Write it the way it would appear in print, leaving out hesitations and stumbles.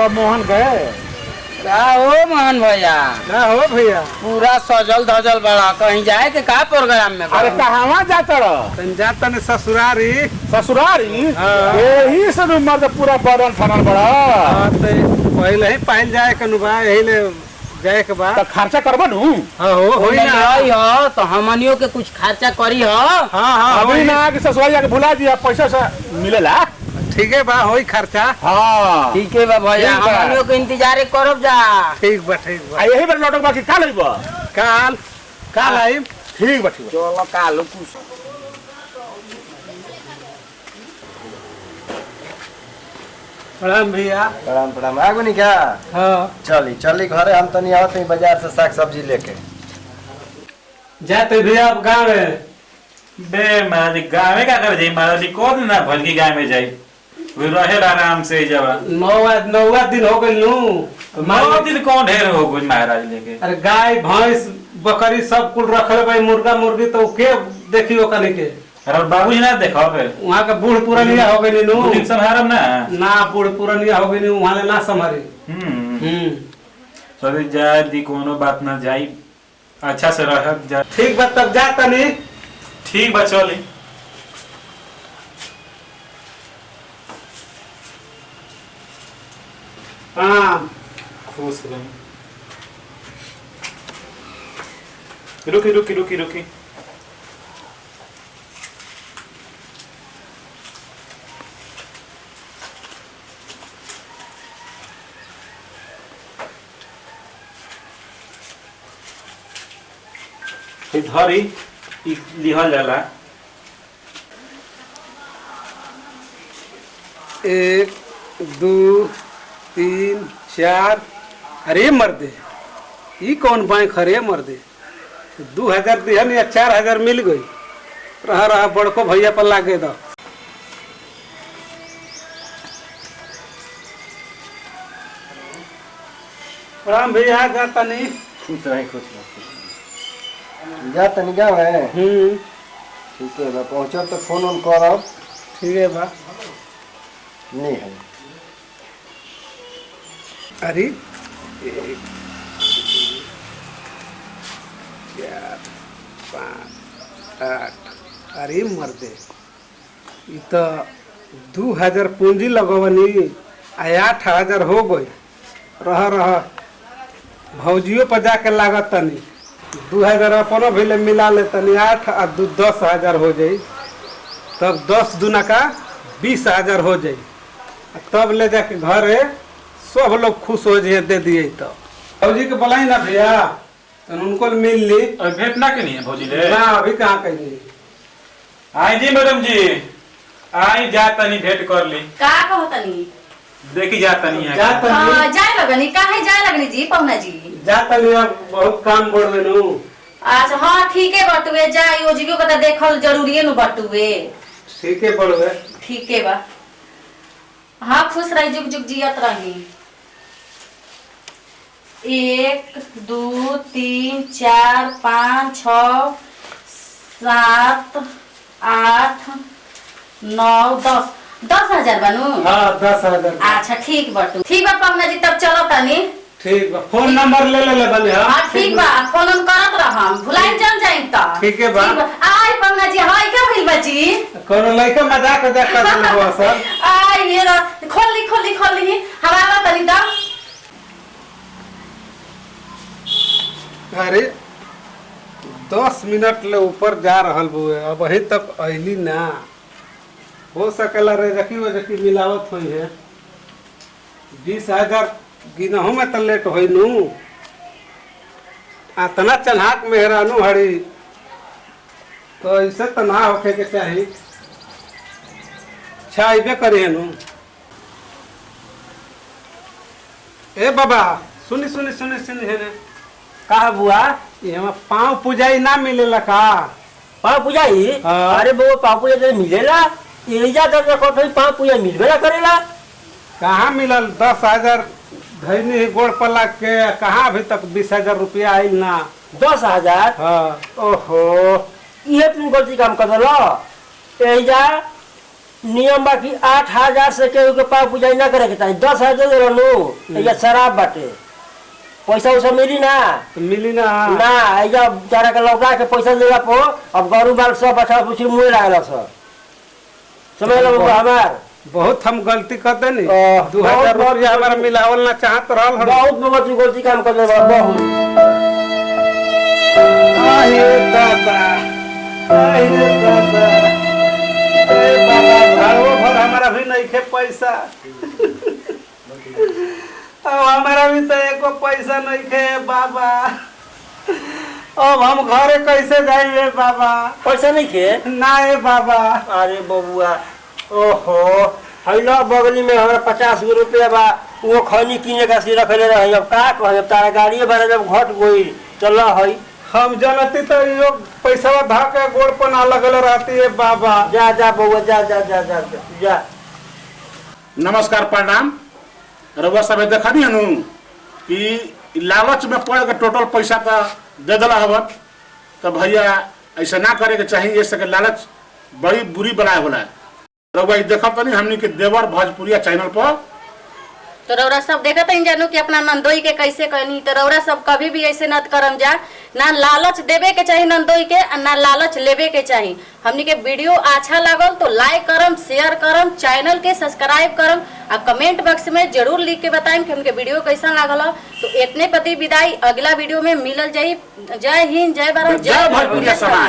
मोहन गए का हो मोहन भैया? ना हो भैया। पूरा सजल धजल बड़ा, कहीं जाए के का प्रोग्राम में? अरे कहवा जाता रह? तन जाता ने ससुरारी। ससुरारी? हाँ। यही से मर्द पूरा बदन ठनल बड़ा। हाँ तो पहले ही पहन जाए कनु बा, यही ले जाए के बाद तो खर्चा करबा नु? हाँ हो ही ना। हो तो हमनियों के कुछ खर्चा करी हो। हाँ हाँ अभी ना कि ससुराल जाके भुला दिया, पैसा से मिलेला। ठीक है बा, होई खर्चा। हाँ ठीक है बा भैया, ठीक बा। हमनियों के इंतजार करब जा। ठीक बा ठीक बा। आ यही बार लौटक बाकी का लेबा? काल काल आई। ठीक बा ठीक बा। चलो कालो कुछ प्रणाम भैया। प्रणाम प्रणाम। आगो नहीं क्या? हाँ चली चली घरे, हम तनी आवत नहीं बाजार से साग सब्जी लेके। जाते भैया अब गाँव में। बे मारी गाँव में क्या कर जाई? मारी कौन ना भल की गाँव में जाई, वे रहे आराम से जवा। नौवा दिन हो गई लू। नौ दिन कौन ढेर हो गई महाराज लेके? अरे गाय भैंस बकरी सब कुल रखल भाई, मुर्गा मुर्गी तो के देखी ओकने के। अरे बाबूजी ना देखो फिर वहाँ का बूढ़ पुरानिया हो गई नु। दिन संभारम ना। ना बूढ़ पुरानिया हो गई वहाँ ले ना संभारी। सॉरी जाए दी कोनो बात ना जाई, अच्छा से रह जा। ठीक बा तब जा तनी। ठीक बा चली। हाँ खुश रही। रुकी रुकी रुकी रुकी। धरी लिहल जाला। 1 2 3 4। अरे मर्दे, ये कौन बैंक? अरे मर्दे 2000 दिहन या 4000 मिल गई। रहा रहा बड़को भैया पर लागे दो। प्रणाम भैया, जाता नहीं। खुश रही खुश रही। जा तनी गाँव है। ठीक है बा, पहुँचब तो फोन उन करब। ठीक है बा। नहीं है। अरे 1 4 5 8। अरे मर्दे, ये तो 2000 पूंजी लगवनी आ 8000 हो गई। रह रह भौजियो पर जाके लागत तनी 2000 अपनो भी ले मिला ले तनी। 8 और 2 10,000 हो जाई, तब 10 दूना का 20,000 हो जाई। तब ले जाके घरे सब लोग खुश हो जाए, दे दिए। तो भौजी के बोलाई ना भैया, तो उनको मिल ली। और भेंट ना करनी है भौजी ले? ना अभी कहाँ कही। आई जी मैडम जी, आई जा तनी भेंट कर ली। का कहतनी? देखी जा तनी है। जाता हाँ जाए लगनी, काहे जाए लगनी जी पहुना जी? नहीं, अब बहुत काम बढ़ गए। अच्छा हाँ ठीक है बटुए, जा योजियो का देखल जरूरी है नु बटुए। ठीक है बढ़ गए। ठीक है बा। हाँ खुश रही, जुग जुग जियत रही। 1 2 3 4 5 6 7 8 9 10 10,000 बनू। हाँ 10,000। अच्छा ठीक बटू, ठीक बा पहुना जी, तब चलो तनी। ठीक बा, फोन नंबर ले ले बने। हाँ ठीक बा, फोन ऑन करत रहम, भुलाइन जन जाई त। ठीक है बा। आई पहुना जी, हाय का भइल बाजी? कोनो लइका मजाक कर देले हो सर। आई ये खोली खोली खोली हमारा तनी द। अरे 10 मिनट ले ऊपर जा रहल बुए, अब अभी तक अइली ना। हो सकेला रे रखी वो जकी मिलावत हुई है। 20,000 गिनहु में तो लेट होई नू। इतना चन्हाक मेहरानू हड़ी, तो ऐसे तो ना होखे के चाहिए। छाइबे करी है नू। ए बाबा सुनी सुनी सुनी सुनी है ने। का बुआ? ये पाँव पूजाई ना मिलेला का? पाँव पूजाई? हाँ। अरे वो पाँव पूजा तो मिलेला, एजा तक पाँव पूजा मिलबे ना करेला। कहाँ मिलल? 10,000 धैनी गोड़ पला के, कहाँ अभी तक 20,000 रुपया आयल ना। 10,000? हाँ ओहो, ये तुम गलती काम कर दलो। एजा नियम बा कि 8,000 से केहू के पाँव पूजा ना करे के चाहिए। 10,000 दे रहनु या शराब बाटे पैसा उसा मिली ना तो मिली ना ना ऐजा चारा के लौटा के पैसा देला पो अब गरु बाल सब बचा पूछी मुँह लागल सब समझ लो हमार बहुत हम गलती कर देनी बहुत 2,000 रुपया हमारा मिलावल ना चाहत रहल हम। बहुत बहुत गलती काम कर दे बहुत आहे दादा आहे दादा ए बाबा घरवा भर हमारा भी नहीं खे पैसा अब हमारा भी तो एको पैसा नहीं खे बाबा अब हम घरे कैसे जाइए बाबा पैसा नहीं खे ना है बाबा अरे बबुआ ओहो हैला बगली में हमारा 50 रुपया बा वो खैनी किने का सी रखले रहे अब का कहे अब तारा गाड़िए बारा जब घट गई चल है हम जनती तो यो पैसा धा के गोड़ पर ना लगल रहती है बाबा जा जा बबुआ जा जा जा जा जा, जा। नमस्कार प्रणाम। रउआ सब देखनी हनु कि लालच में पड़ के टोटल पैसा तो दे दिला हवन तो भैया ऐसा ना करे के चाहिए। ऐसे के लालच बड़ी बुरी बनाए होला। रउआ देखत तनी हमनी के देवर भोजपुरिया चैनल पर तो रौरा सब देखत हैं जानू कि अपना नंदोई के कैसे कहनी। तो रौरा सब कभी भी ऐसे न करम जा ना लालच देवे के चाहिए नंदोई के ना लालच लेवे के चाहिए। हमनी के वीडियो अच्छा लागल तो लाइक करम शेयर करम चैनल के सब्सक्राइब करम और कमेंट बॉक्स में जरूर लिख के बताएं कि हमके वीडियो कैसा लागल। तो इतने पति विदाई अगला वीडियो में मिलल जाई। जय हिंद जय भारत जय भोजपुरिया समाज।